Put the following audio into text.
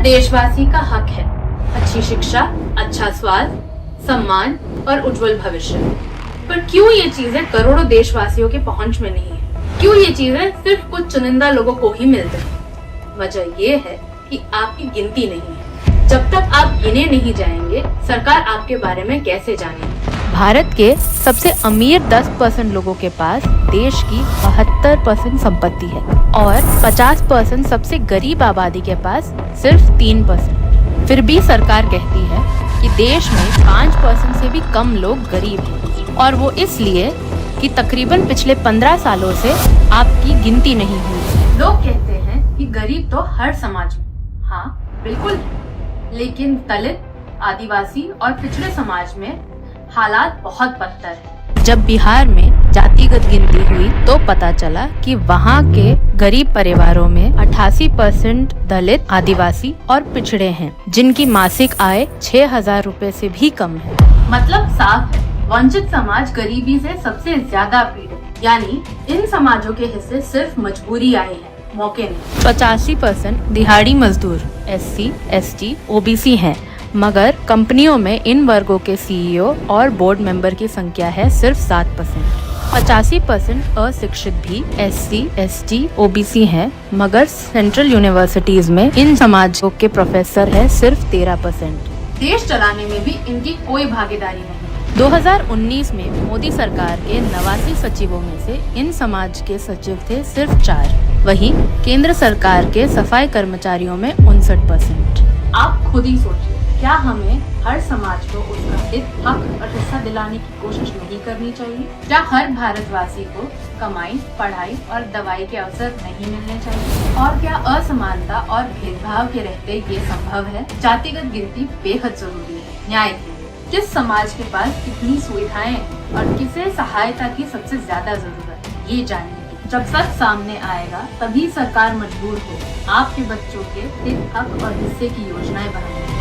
देशवासी का हक है अच्छी शिक्षा, अच्छा स्वास्थ्य, सम्मान और उज्जवल भविष्य। पर क्यों ये चीजें करोड़ों देशवासियों के पहुंच में नहीं है? क्यों ये चीजें सिर्फ कुछ चुनिंदा लोगों को ही मिलती है? वजह ये है कि आपकी गिनती नहीं है। जब तक आप गिने नहीं जाएंगे, सरकार आपके बारे में कैसे जानेगी? भारत के सबसे अमीर 10% लोगों के पास देश की 72% संपत्ति है और 50% सबसे गरीब आबादी के पास सिर्फ 3%। फिर भी सरकार कहती है कि देश में 5% से भी कम लोग गरीब हैं, और वो इसलिए कि तकरीबन पिछले 15 सालों से आपकी गिनती नहीं हुई। लोग कहते हैं कि गरीब तो हर समाज में, हाँ बिल्कुल, लेकिन दलित, आदिवासी और पिछड़े समाज में हालात बहुत बदतर है। जब बिहार में जातिगत गिनती हुई तो पता चला कि वहाँ के गरीब परिवारों में 88% दलित, आदिवासी और पिछड़े हैं, जिनकी मासिक आय 6,000 रुपए से भी कम है। मतलब साफ है, वंचित समाज गरीबी से सबसे ज्यादा पीड़ित, यानी इन समाजों के हिस्से सिर्फ मजबूरी आए हैं, मौके नहीं। 85% दिहाड़ी मजदूर, SC, ST, OBC हैं, मगर कंपनियों में इन वर्गों के CEO और बोर्ड मेंबर की संख्या है सिर्फ 7%। 85% अशिक्षित भी SC, ST, OBC हैं, मगर सेंट्रल यूनिवर्सिटीज में इन समाजों के प्रोफेसर है सिर्फ 13%। देश चलाने में भी इनकी कोई भागीदारी नहीं। 2019 में मोदी सरकार के 89 सचिवों में से इन समाज के सचिव थे सिर्फ 4। वहीं केंद्र सरकार के सफाई कर्मचारियों में 59%। आप खुद ही सोचिए, क्या हमें हर समाज को उसका हित, हक और हिस्सा दिलाने की कोशिश नहीं करनी चाहिए? क्या हर भारतवासी को कमाई, पढ़ाई और दवाई के अवसर नहीं मिलने चाहिए? और क्या असमानता और भेदभाव के रहते ये संभव है? जातिगत गिनती बेहद जरूरी है न्याय के लिए। किस समाज के पास कितनी सुविधाएं और किसे सहायता की सबसे ज्यादा जरूरत है, ये जानने की। जब सच सामने आएगा तभी सरकार मजबूर हो आपके बच्चों के हित, हक और हिस्से की योजनाएं बनाने।